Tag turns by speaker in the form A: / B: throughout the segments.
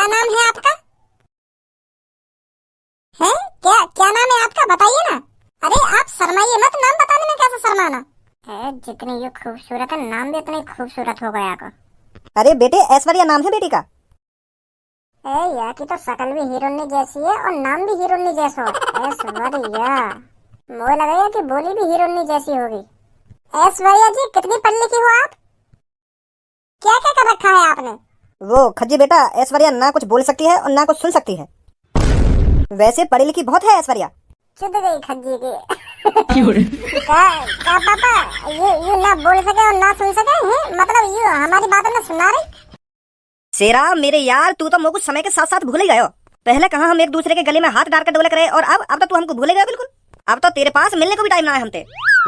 A: क्या नाम है आपका? है क्या क्या नाम है आपका, बताइए ना। अरे आप शर्माइए मत, नाम बताने में कैसे शर्माना है। जितनी ये खूबसूरत है, नाम भी उतना ही खूबसूरत हो गया का।
B: अरे बेटे, ऐश्वर्या नाम है बेटी का।
A: यार की तो शक्ल भी हीरोइनी जैसी है और नाम भी हीरोइनी जैसा है, ऐश्वर्या। मुझे लगा कि बोली भी हीरोइनी जैसी होगी। ऐश्वर्या जी, कितनी पढ़ी लिखी हो आप? क्या क्या कर रखा है आपने?
B: वो खज्जी बेटा, ऐश्वर्या ना कुछ बोल सकती है और ना कुछ सुन सकती है। वैसे पढ़ी लिखी बहुत है ऐश्वर्या।
A: चुद गई खज्जी की। क्या पापा, यू ना बोल सके और ना सुन सके हैं? मतलब यू हमारी बातों में सुना रही?
B: शेरा मेरे यार, तू तो मुझे कुछ समय के साथ साथ भूल ही गयो। पहले कहाँ हम एक दूसरे के गले में हाथ डाल कर डोलक रहे, और अब तो तू हमको भूल गया बिल्कुल। अब तो तेरे पास मिलने को भी टाइम ना है हमसे।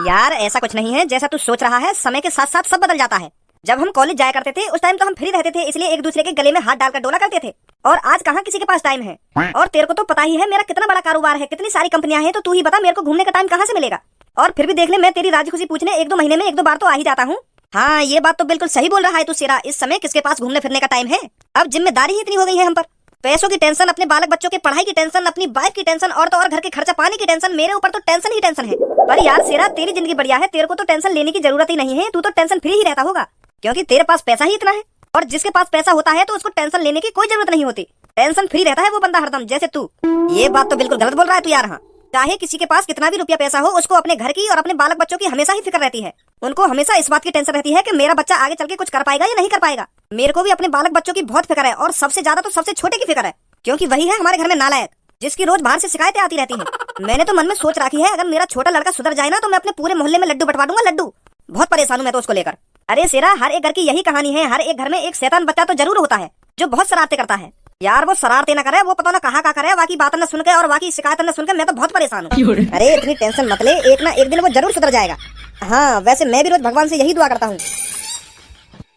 B: यार ऐसा कुछ नहीं है जैसा तू सोच रहा है, समय के साथ साथ सब बदल जाता है। जब हम कॉलेज जाया करते थे उस टाइम तो हम फ्री रहते थे, इसलिए एक दूसरे के गले में हाथ डालकर डोला करते थे। और आज कहाँ किसी के पास टाइम है। और तेरे को तो पता ही है मेरा कितना बड़ा कारोबार है, कितनी सारी कंपनियां हैं, तो तू ही बता मेरे को घूमने का टाइम कहाँ से मिलेगा। और फिर भी देख ले, मैं तेरी राजी खुशी पूछने 1-2 महीने में 1-2 बार तो आ ही जाता हूँ। हाँ, ये बात तो बिल्कुल सही बोल रहा है तू शेरा, इस समय किसके पास घूमने फिरने का टाइम है। अब जिम्मेदारी ही इतनी हो गई है हम पर। पैसों की टेंशन, अपने बालक बच्चों के पढ़ाई की टेंशन, अपनी वाइफ की टेंशन, और तो और घर के खर्चा पानी की टेंशन। मेरे ऊपर तो टेंशन ही टेंशन है। पर यार शेरा, तेरी जिंदगी बढ़िया है, तेरे को तो टेंशन लेने की जरूरत ही नहीं है। तू तो टेंशन फ्री ही रहता होगा, क्योंकि तेरे पास पैसा ही इतना है। और जिसके पास पैसा होता है तो उसको टेंशन लेने की कोई जरूरत नहीं होती। टेंशन फ्री रहता है वो बंदा हरदम, जैसे तू। ये बात तो बिल्कुल गलत बोल रहा है तू यार। हाँ, चाहे किसी के पास कितना भी रुपया पैसा हो, उसको अपने घर की और अपने बालक बच्चों की हमेशा ही फिक्र रहती है। उनको हमेशा इस बात की टेंशन रहती है कि मेरा बच्चा आगे चल के कुछ कर पाएगा या नहीं कर पाएगा। मेरे को भी अपने बालक बच्चों की बहुत फिक्र है, और सबसे ज्यादा तो सबसे छोटे की फिक्र है, क्योंकि वही है हमारे घर में नालायक, जिसकी रोज बाहर से शिकायतें आती रहती हैं। मैंने तो मन में सोच रखी है, अगर मेरा छोटा लड़का सुधर जाए ना तो मैं अपने पूरे मोहल्ले में लड्डू बंटवा दूंगा, लड्डू। बहुत परेशान हूं मैं तो उसको लेकर। अरे शेरा, हर एक घर की यही कहानी है, हर एक घर में एक शैतान बच्चा तो जरूर होता है जो बहुत शरारतें करता है। यार वो शरारतें ना करे, वो पता ना कहाँ करे, बाकी बातें न सुनकर और बाकी शिकायतें न सुनकर मैं तो बहुत परेशान हूँ। अरे इतनी टेंशन मत ले, एक ना एक दिन वो जरूर सुधर जाएगा। हाँ, वैसे मैं भी रोज भगवान से यही दुआ करता हूँ।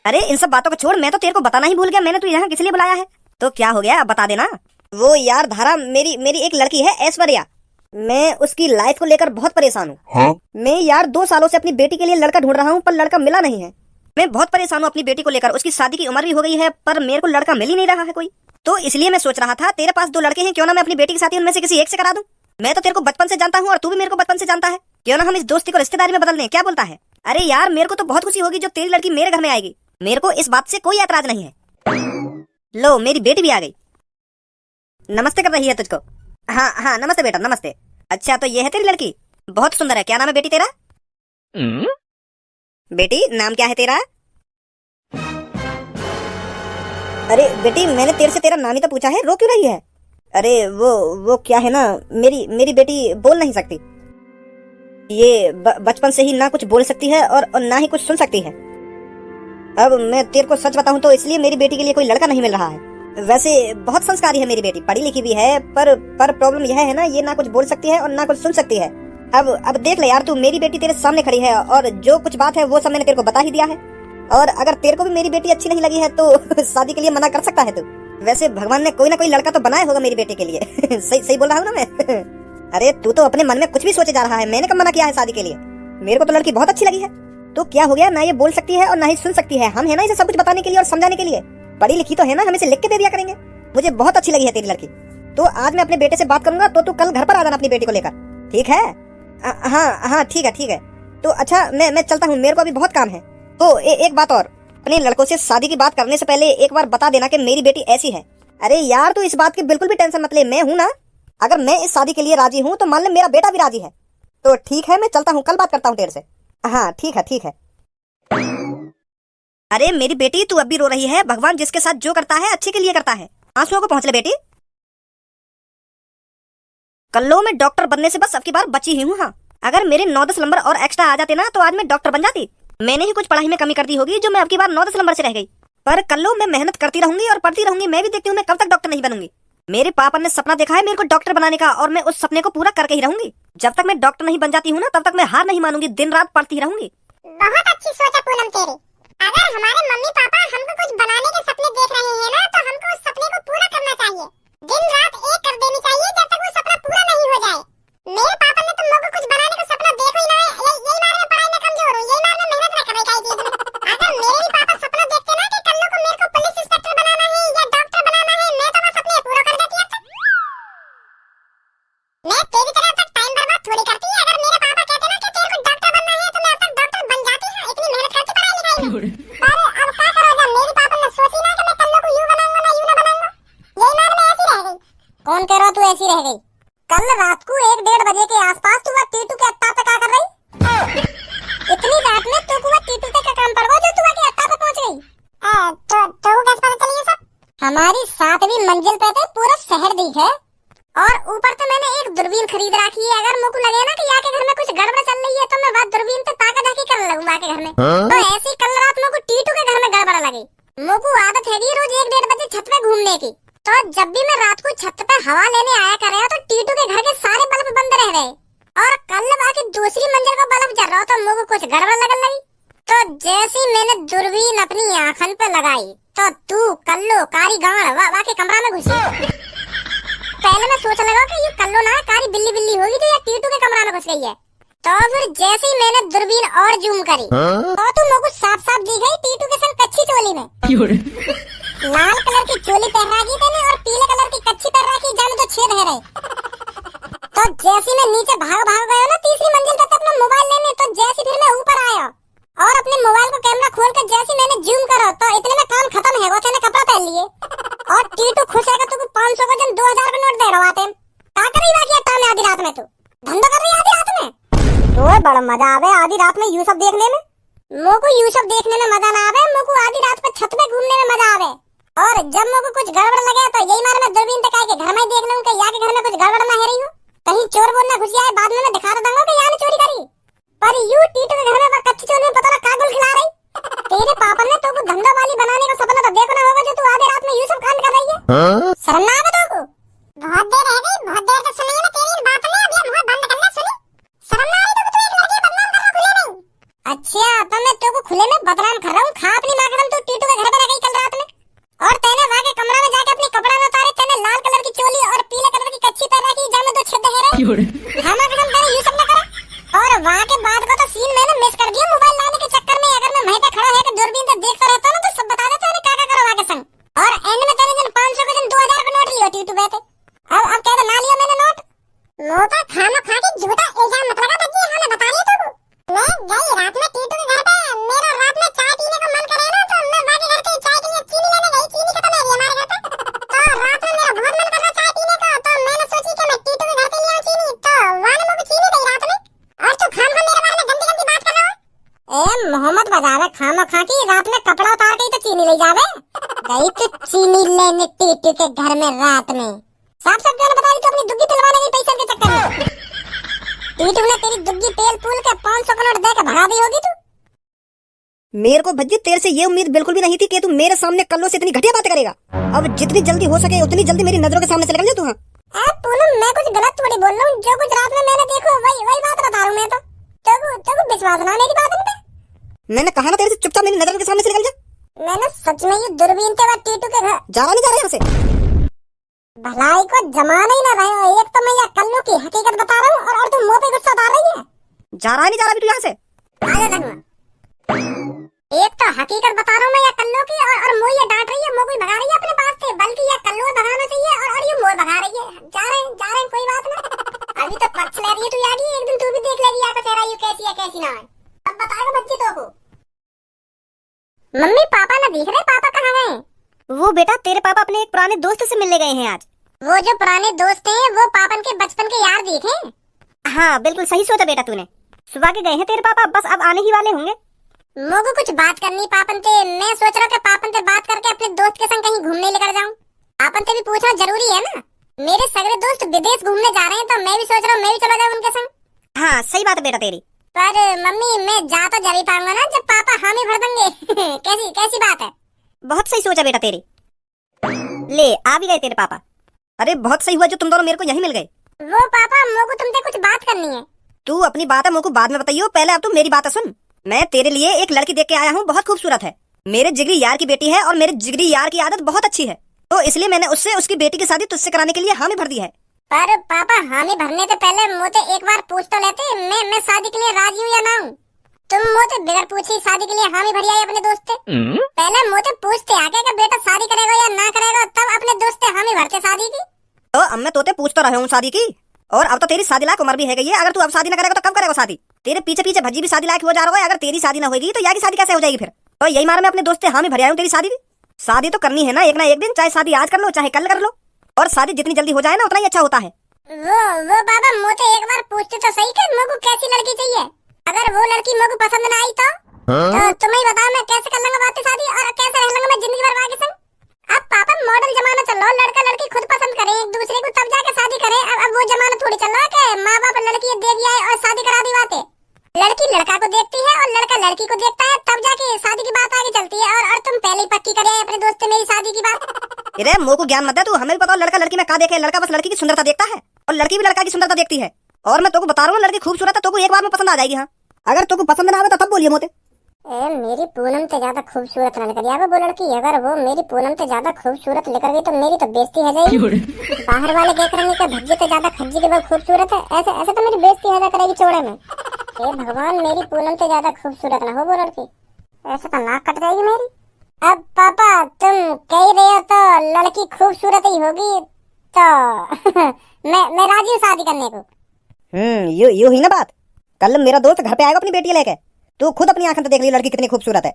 B: अरे इन सब बातों को छोड़, मैं तो तेरे को बताना ही भूल गया, मैंने तो यहाँ किस लिए बुलाया है। तो क्या हो गया, अब बता देना। वो यार धारा, मेरी एक लड़की है ऐश्वर्या, मैं उसकी लाइफ को लेकर बहुत परेशान हूँ।
C: हाँ?
B: मैं यार 2 सालों से अपनी बेटी के लिए लड़का ढूंढ रहा हूँ, पर लड़का मिला नहीं है। मैं बहुत परेशान हूँ अपनी बेटी को लेकर, उसकी शादी की उम्र भी हो गई है, पर मेरे को लड़का मिल ही नहीं रहा है कोई। तो इसलिए मैं सोच रहा था, तेरे पास 2 लड़के हैं, क्यों ना मैं अपनी बेटी की शादी उनमें से किसी एक से करा दूं। मैं तो तेरे को बचपन से जानता हूँ और तू भी मेरे को बचपन से जानता है, क्यों ना हम इस दोस्ती को रिश्तेदारी में बदल दें, क्या बोलता है। अरे यार, मेरे को तो बहुत खुशी होगी जो तेरी लड़की मेरे घर में आएगी, मेरे को इस बात से कोई ऐतराज नहीं है। लो, मेरी बेटी भी आ गई, नमस्ते कर रही है तुझको। हाँ हाँ, नमस्ते बेटा, नमस्ते। अच्छा, तो ये है तेरी लड़की, बहुत सुंदर है। क्या नाम है बेटी तेरा? बेटी, नाम क्या है तेरा? अरे बेटी, मैंने तेरे से तेरा नाम ही तो पूछा है, रो क्यों रही है? अरे वो क्या है ना, मेरी बेटी बोल नहीं सकती। ये बचपन से ही ना कुछ बोल सकती है और ना ही कुछ सुन सकती है। अब मैं तेरे को सच बताऊं तो इसलिए मेरी बेटी के लिए कोई लड़का नहीं मिल रहा है। वैसे बहुत संस्कारी है मेरी बेटी, पढ़ी लिखी भी है, पर प्रॉब्लम यह है ना, ये ना कुछ बोल सकती है और ना कुछ सुन सकती है। अब देख ले यार, तू मेरी बेटी तेरे सामने खड़ी है, और जो कुछ बात है वो सब मैंने तेरे को बता ही दिया है। और अगर तेरे को भी मेरी बेटी अच्छी नहीं लगी है तो शादी के लिए मना कर सकता है तू। वैसे भगवान ने कोई ना कोई लड़का तो बनाया होगा मेरी बेटी के लिए। सही बोल रहा हूँ ना मैं? अरे तू तो अपने मन में कुछ भी सोचे जा रहा है, मैंने कब मना किया है शादी के लिए। मेरे को तो लड़की बहुत अच्छी लगी है। तो क्या हो गया, ना ये बोल सकती है और ना ही सुन सकती है, हम है ना इसे सब कुछ बताने के लिए और समझाने के लिए। पढ़ी लिखी तो है ना, हम इसे लिख के दे दिया करेंगे। मुझे बहुत अच्छी लगी है तेरी लड़की। तो आज मैं अपने बेटे से बात करूंगा, तो तू कल घर पर आ जाना अपनी बेटी को लेकर, ठीक है? हाँ ठीक है। तो अच्छा, मैं चलता हूँ, मेरे को अभी बहुत काम है। तो एक बात और, अपने लड़कों से शादी की बात करने से पहले एक बार बता देना कि मेरी बेटी ऐसी है। अरे यार, तू इस बात की बिल्कुल भी टेंशन मत ले, मैं हूं ना। अगर मैं इस शादी के लिए राजी हूं तो मान ले मेरा बेटा भी राजी है। तो ठीक है, मैं चलता हूं, कल बात करता हूं तेरे से। हाँ ठीक है। अरे मेरी बेटी, तू अब भी रो रही है। भगवान जिसके साथ जो करता है अच्छे के लिए करता है। आंसुओं को पहुंच ले बेटी। कल्लो, मैं डॉक्टर बनने से बस अब की बार बची ही हूँ। हाँ, अगर मेरे 9-10 नंबर और एक्स्ट्रा आ जाते ना तो आज मैं डॉक्टर बन जाती। मैंने ही कुछ पढ़ाई में कमी कर दी होगी जो मैं अब की बार 9-10 नंबर से रह गई। पर कल्लो, मैं मेहनत करती रहूंगी और पढ़ती रहूंगी। मैं भी देखती हूँ मैं कब तक डॉक्टर नहीं बनूंगी। मेरे पापा ने सपना देखा है मेरे को डॉक्टर बनाने का, और मैं उस सपने को पूरा करके ही रहूंगी। जब तक मैं डॉक्टर नहीं बन जाती हूँ ना, तब तक मैं हार नहीं मानूंगी, दिन रात पढ़ती रहूंगी।
A: बहुत अच्छी सोच है पूनम तेरी। अगर हमारे मम्मी पापा हमको कुछ बनाने के सपने देख रहे हैं ना, तो हमको उस सपने को पूरा करना चाहिए। दिन रात एक कर देनी चाहिए जब तक वो सपना पूरा नहीं हो जाए। मेरे पापा ने तो मुझको कुछ बनाने का सपना देखा ही ना है। यही मार मैं पढ़ाई में कमजोर हूँ, यही मार मैं मेहनत न कर रही चीज में। अगर मेरे भी पापा सपना देखते ना कि कल्लू को मेरे को पुलिस इंस्पेक्टर बनाना है या डॉक्टर बनाना है, मैं तो ऐसी रह गई। कल रात को 1-1:30 बजे के आसपास तू वह टीटू के अट्टा पे क्या कर रही? इतनी रात में तू को टीटू पे का काम पड़वा जो तू के अट्टा पे पहुंच गई? तो कैसे पता चली ये सब? हमारी 7वीं मंजिल पे तो पूरा शहर दिख है और ऊपर तो मैंने एक दूरबीन खरीद रखी है। अगर मुझको लगे ना कि यहाँ के घर में कुछ गड़बड़ चल रही है तो मैं बात दूरबीन पे ताका झाकी करने लगूंगा के घर में। तो ऐसी कल रात मुझको टीटू के घर में गड़बड़ लगी। मुझको आदत है रोज 1-1:30 बजे छत पे घूमने की। तो जब भी मैं रात को छत पे हवा लेने आया कर रहा तो टीटू के घर के सारे बल्ब बंद रह गए और कल बाकी दूसरी मंजिल का बल्ब जल रहा तो मुझको कुछ गड़बड़ लगने लगी। तो जैसी मैंने दूरबीन अपनी आंखन पे लगाई तो तू कल्लो कारी गाड़ वा के कमरा में घुसी। पहले मैं सोच लगा कि ये कल्लो ना कारी बिल्ली बिल्ली होगी जो ये टीटू के कमरा में घुस गई है। तो फिर जैसे ही मैंने दूरबीन और जूम करी तो तू मुझको साफ साफ दिख गई टीटू के संग कच्ची चोली में। लाल कलर की चोली पहन रखी थी और पीले कलर की कच्ची पहन रखी जाने तो छेद है रहे। तो जैसे मैं नीचे भाग गया ना तीसरी मंजिल पे अपना मोबाइल लेने तो जैसे फिर मैं ऊपर आया और अपने मोबाइल को कैमरा खोल कर जैसे मैंने जूम करा तो इतने में काम खत्म है। वो तेने कपड़ा पहन लिए और टीटू खुश है तू 500 का जन 2000 का नोट दे रहा है। क्या कर रही बाकी अट्टा में आधी रात में? तू धंधा कर रही आधी रात में? तो बड़ा मजा आवे आधी रात में यूसुफ देखने में। मोको यूसुफ देखने में मजा ना आवे, मोको आधी रात पे छत पे घूमने में मजा आवे। और जब मोको कुछ गड़बड़ लगे तो यही मारे मैं दूरबीन पे के घर में देख लूं कि यहाँ के घर में कुछ गड़बड़ ना है रही हो, कहीं चोर बोल ना घुस जाए। बाद में मैं दिखा दूंगा कि यहाँ ने चोरी करी। पर यू टीटू के घर में कच्ची चोरी में पता ना कागुल खिला रही। तेरे पापा ने तो धंधा वाली बनाने का सपना तो देखना होगा जो तू आधी रात में यूसुफ कांड कर रही है। शर्म ना आवे तो? बहुत देर रह गई, बहुत देर तक सुनी ना तेरी बात ने। अभी मुंह बंद करना सुनी। शर्म ना आई तो तू एक लड़की बदनाम कर रहा खुले नहीं। अच्छा तो मैं तेरे को खुले में बदनाम कर रहा हूँ। खा अपनी माँ कसम तू टीटू के घर पे रह गई कल रात में और तेने वहाँ के कमरा में जाके अपनी कपड़ा न उतारे। तेने लाल कलर की चोली और पीले कलर की कच्ची पहन रखी जामे तो छेद है रहे। हाँ मैं कसम तेरे यूसुफ ना करा। और वहाँ के बाद का तो सीन मैंने मिस कर दिया मोबाइल लाने के चक्कर में। अगर मैं वहीं पे खड़ा है कि दूरबीन से देखता रहता ना तो सब बता देता है क्या करो वहाँ के संग। और एंड में तेरे जन 500 का जन 2000 का नोट लियो टीटू पे। अब कहता ना लिया मैंने नोट। मोटा खाना खा के झूठा इल्जाम मत लगा बच्ची। हमें बता रही है तू। मैं गई रात में टीटू के घर पे। मेरा रात में चाय पीने का मन करे ना तो मैं वहाँ के घर के चाय के लिए चीनी लेने गई। चीनी खत्म है हमारे घर पे। तो रात में मेरा बहुत मन कर रहा चाय पीने का तो मैंने सोची कि मैं टीटू के घर पे ले आऊँ चीनी। तो वहाँ ने मुझे चीनी दी रात में और तू खाम मेरे बारे में गंदी गंदी बात कर रहा है। ए मोहम्मद बजावे खामा खा की रात में कपड़ा उतार के तो चीनी ले जावे। गई तो चीनी लेने टीटू के घर में रात में। साफ साफ मैंने बता दी तो अपनी दुग्गी पिलवाने की पैसे के चक्कर में। टीटू ने तेरी दुग्गी तेल पूल के 500 का नोट दे के भगा दी होगी तू।
B: मेरे को भज्जी तेरे से ये उम्मीद बिल्कुल भी नहीं थी कि तू मेरे सामने कल्लो से इतनी घटिया बातें करेगा। अब जितनी जल्दी हो सके उतनी जल्दी मेरी नजरों के सामने से निकल जा तू। हाँ
A: पूनम मैं कुछ गलत थोड़ी बोल रहा हूँ। जो कुछ रात में मैंने देखो वही बात बता रहा हूँ मैं। तो विश्वास ना मेरी बात पे।
B: मैंने कहा ना तेरे से चुपचाप मेरी नजरों के सामने से निकल जा।
A: मैंने सच में ये दूरबीन के बाद टीटू के घर
B: जा रहा नहीं जा रहा यहाँ से।
A: भलाई को जमाना ही ना रहे हो। एक तो मैं यह कल्लू की हकीकत बता रहा हूँ और तुम मुंह पे गुस्सा उतार रही है।
B: जा रहा है नहीं जा रहा अभी तू यहाँ से?
A: आजा धनुआ। एक तो हकीकत बता रहा हूँ मैं यह कल्लू की और मुझे ये डांट रही है। मुझे कोई भगा रही है अपने पास से बल्कि यह कल्लू भगाना चाहिए और ये मोर भगा रही है। जा रहे हैं कोई बात ना। अभी तो पक्ष ले रही है तू यागी। एक दिन तू भी देख लेगी यहाँ का चेहरा यू कैसी है कैसी ना है। अब बताएगा बच्ची तो को। मम्मी पापा ना दिख रहे। पापा कहाँ गए?
B: वो बेटा तेरे पापा अपने एक पुराने दोस्त से मिलने गए हैं आज।
A: वो जो पुराने दोस्त हैं वो पापन के बचपन के यार दिखे।
B: हाँ बिल्कुल सही सोचा बेटा तूने। सुबह के गए हैं तेरे पापा, बस अब आने ही वाले होंगे।
A: मोगो कुछ बात करनी पापन से। मैं सोच रहा कि पापन से बात करके अपने दोस्त के संग कहीं घूमने लेकर जाऊं। पापन से भी पूछना जरूरी है ना। मेरे सगरे दोस्त विदेश घूमने जा रहे हैं तो मैं भी सोच रहा हूँ मैं भी चला जाऊँ उनके संग।
B: हाँ सही बात है बेटा तेरी।
A: पर मम्मी मैं जा तो जरूर पाऊंगा ना जब पापा हामी भर देंगे। कैसी बात है?
B: बहुत सही सोचा बेटा तेरी। ले आ भी गए तेरे पापा। अरे बहुत सही हुआ जो तुम दोनों मेरे को यहीं मिल गए।
A: वो पापा मोको तुमसे कुछ बात करनी है।
B: तू अपनी बात है मुझको बाद में बताइयो, पहले अब तू मेरी बात सुन। मैं तेरे लिए एक लड़की देख के आया हूँ, बहुत खूबसूरत है। मेरे जिगरी यार की बेटी है और मेरे जिगरी यार की आदत बहुत अच्छी है, तो इसलिए मैंने उससे उसकी बेटी की शादी तुझसे कराने के लिए हामी भर दी है।
A: पर पापा हामी भरने से पहले मुझे एक बार पूछ तो लेते मैं शादी के लिए राजी हूँ या ना हूँ। तुम मुझे बिगर पूछे शादी के लिए हामी भरी आई अपने दोस्त से। पहले मुझे पूछते आके कि बेटा शादी करेगा या ना करेगा, तब अपने दोस्त से हामी भरते शादी की।
B: तो अब मैं तोते पूछ तो रहा हूँ शादी की, और अब तो तेरी शादी लायक उम्र भी है गई है। अगर तू अब शादी न करेगा तो कब करेगा शादी? तेरे पीछे पीछे भज्जी भी शादी लायक हो जा रहा है। अगर तेरी शादी न होगी तो यहाँ की शादी कैसे हो जाएगी फिर? तो यही मार मैं अपने दोस्त से हामी भर आया हूँ तेरी शादी की। शादी तो करनी है ना एक दिन, चाहे शादी आज कर लो चाहे कल कर लो। और शादी जितनी जल्दी हो जाए ना उतना ही अच्छा होता है।
A: वो बाबा मुझे एक बार पूछते तो सही कि मुझको कैसी लड़की चाहिए। अगर वो लड़की मुझको पसंद ना आई तो तुम्हें ही बताओ मैं कैसे कर लूंगा बातें शादी और कैसे रह लूंगा मैं जिंदगी भर आगे संग। अब पापा मॉडर्न जमाना चल रहा है, लड़का लड़की खुद पसंद करे एक दूसरे को तब जाके शादी करे। अब वो जमाना थोड़ी चल रहा है कि माँ बाप लड़की दे दिया है और शादी करा दी बातें। लड़की लड़का को देखती है और लड़का लड़की को देखता है तब जाके शादी की बात आगे चलती है। और तुम पहले ही पक्की करे अपने दोस्त से मेरी शादी की बात।
B: अरे मुंह को ज्ञान मत दे तू, हमें भी पता लड़का लड़की में का देखे। लड़का बस लड़की की सुंदरता देखता है और लड़की भी लड़का की सुंदरता देखती है। और मैं तुमको बता रहा हूँ लड़की खूबसूरत है, तुमको एक बार में पसंद आ जाएगी। हाँ अगर तुमको पसंद ना आवे तो तब बोलिए मोते।
A: मेरी पूनम से ज्यादा खूबसूरत ना निकल आवे वो लड़की। अगर वो मेरी पूनम से ज्यादा खूबसूरत निकल गई तो मेरी तो बेइज्जती हो जाएगी। बाहर वाले देख रहे हैं कि भज्जी से ज्यादा खज्जी की वो खूबसूरत है, ऐसे ऐसे तो मेरी बेइज्जती हो जाएगी चौड़े में। हे भगवान मेरी पूनम से ज्यादा खूबसूरत ना हो वो लड़की, ऐसे तो नाक कट जाएगी मेरी। अब पापा तुम कह रहे हो तो लड़की खूबसूरत ही होगी तो मैं राजी हूँ शादी करने को।
B: यू ही ना बात। कल मेरा दोस्त घर पे आएगा अपनी बेटी लेके, तू खुद अपनी आंखों से देख ली लड़की कितनी खूबसूरत है।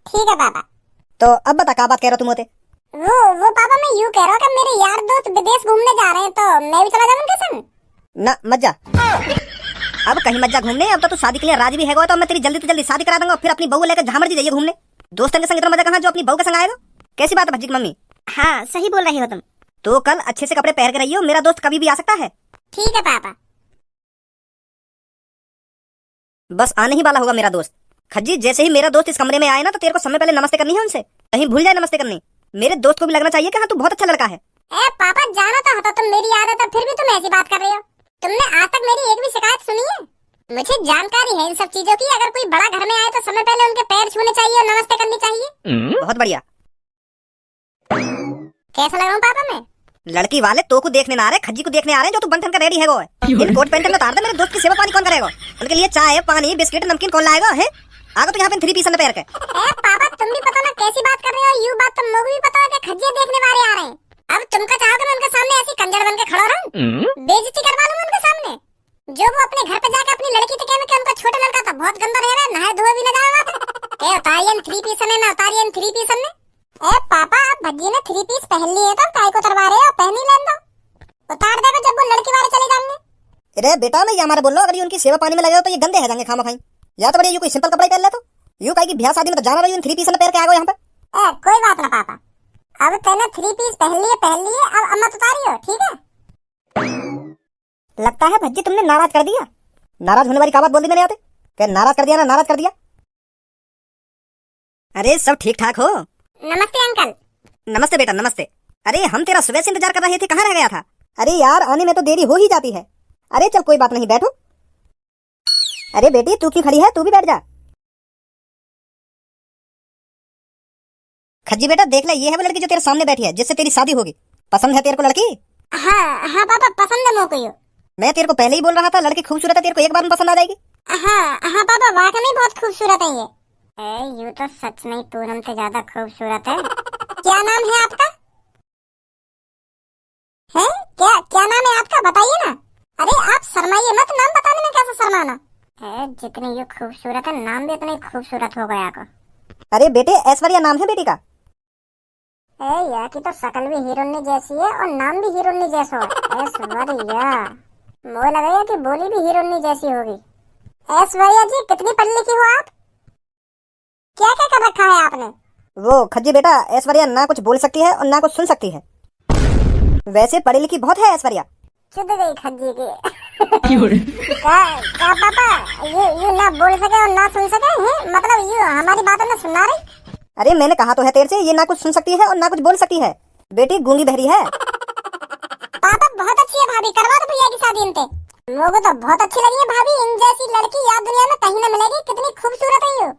A: ठीक है पापा।
B: तो अब बता क्या बात कह रहा तुम होते।
A: वो पापा मैं यूँ कह रहा हूँ कि मेरे यार दोस्त विदेश घूमने जा रहे हैं तो मैं भी चला जाऊँ उनके संग।
B: ना मत जा, अब कहीं मत जा घूमने। अब तो तू शादी के लिए राजी भी है तो मैं तेरी जल्दी से जल्दी शादी करा दूंगा, फिर अपनी बहू लेकर जहाँ मर्जी जाइए घूमने। दोस्तों के संग इतना मजा कहाँ जो अपनी बहू के संग आएगा। कैसी बात है भज्जी की मम्मी?
A: हाँ सही बोल रही हो तुम।
B: तो कल अच्छे से कपड़े पहन के रहियो, मेरा दोस्त कभी भी आ सकता है।
A: ठीक है पापा।
B: बस आने ही वाला होगा मेरा दोस्त। खज्जी जैसे ही मेरा दोस्त इस कमरे में आए ना तो तेरे को समय पहले नमस्ते करनी है उनसे, कहीं भूल जाए नमस्ते करनी। मेरे दोस्त को भी लगना चाहिए कि हाँ तू बहुत अच्छा लड़का है।
A: पापा जाना तो होता तुम मेरी आदत है फिर भी तुम ऐसी बात कर रहे हो। तुमने आज तक मेरी एक भी शिकायत सुनी है? मुझे जानकारी है इन सब चीजों की। अगर कोई बड़ा घर में आए तो समय पहले उनके पैर छूने चाहिए और नमस्ते करनी चाहिए।
B: बहुत बढ़िया।
A: कैसा लग रहा हूँ पापा मैं?
B: लड़की वाले तो को देखने ना आ रहे, खज्जी को देखने आ रहे जो तू बनठन का रेडी है। वो इन कोट पैंट में उतार दे, मेरे दोस्त की सेवा पानी कौन करेगा? उनके लिए चाय पानी बिस्किट नमकीन कौन लाएगा? है आगे तो यहाँ पे 3 पीस पैर के।
A: पापा तुम भी पता ना कैसी बात कर रहे हो। यू बात तो मुझे भी पता है कि खज्जी देखने वाले आ रहे हैं। अब तुमका चाहोगे मैं उनके सामने ऐसी कंजर बन के खड़ा रहूं, बेइज्जती करवा लूं उनके सामने? जो वो अपने घर पे जाके अपनी लड़की से कहने कि उनका छोटा लड़का था बहुत गंदा रह रहा है, नहाए धोए भी ना जाएगा। क्या उतारियन 3 पीस में ना उतारियन 3 पीस में। पापा अब भज्जी ने 3 पीस पहन लिए तो काय को उतरवा रहे हो? पहन ही लें दो, उतार देगा जब वो लड़की वाले चले जाएंगे।
B: अरे बेटा मैं ये हमारे बोल रहा हूँ अगर ये उनकी सेवा पानी में लगे हो तो ये गंदे है जाएंगे खामा खाई। या तो बढ़िया कोई सिंपल कपड़ा पहन ले तो यूं कहीं की ब्याह शादी में तो जाना रही 3 पीस में पहन के आ गए यहाँ पे।
A: कोई बात ना पापा, अब तेने 3 पीस पहन लिए अब अम्मा उतारियो ठीक है।
B: लगता है भज्जी तुमने नाराज कर दिया। नाराज होने वाली क्या बात बोल दी मैंने आते? क्या नाराज कर दिया ना नाराज कर दिया? अरे सब ठीक ठाक हो?
A: नमस्ते अंकल।
B: नमस्ते बेटा नमस्ते। अरे हम तेरा सुबह से इंतजार कर रहे थे, कहाँ रह गया था? अरे यार आने में तो देरी हो ही जाती है। अरे चल कोई बात नहीं बैठो। अरे बेटी तू क्यों खड़ी है, तू भी बैठ जा। खज्जी बेटा देख ले, ये है वो लड़की जो तेरे सामने बैठी है जिससे तेरी शादी होगी। पसंद है तेरे को लड़की?
A: हाँ पापा पसंद है मुझको।
B: मैं तेरे को पहले ही बोल रहा था लड़की खूबसूरत है, तेरे को एक बार में पसंद आ जाएगी।
A: हाँ पापा वाकई में बहुत खूबसूरत है ये। यू तो सच में पूनम से ज्यादा खूबसूरत है। क्या नाम है आपका? है क्या नाम है आपका बताइए ना। अरे आप शर्माइए मत, नाम बताने में कैसे शर्माना है। जितनी ये खूबसूरत है नाम भी इतना ही खूबसूरत हो गया को।
B: अरे बेटे ऐश्वर्या नाम है बेटी का।
A: यार की तो शकल भी हीरोइनी जैसी है और नाम भी हीरोइनी जैसा है ऐश्वर्या। मुझे लगा कि बोली भी हीरोइनी जैसी होगी। ऐश्वर्या जी कितनी पढ़ी लिखी हो आप? क्या क्या कर रखा है आपने?
B: वो खज्जी बेटा ऐश्वर्या ना कुछ बोल सकती है और ना कुछ सुन सकती है। वैसे पढ़ी लिखी बहुत है ऐश्वर्या।
A: चुद गई खज्जी की। क्या पापा यू ना बोल सके और ना सुन सके हैं? मतलब यू हमारी बातों में सुना रही?
B: अरे मैंने कहा तो है तेरे से ये ना कुछ सुन सकती है और ना कुछ बोल सकती है। बेटी गूंगी बहरी है।
A: पापा बहुत अच्छी है भाभी, करवा दो भैया की शादी इनसे। मुझे तो बहुत अच्छी लगी है भाभी, इन जैसी लड़की यार दुनिया में कहीं न मिलेगी। कितनी खूबसूरत है यू।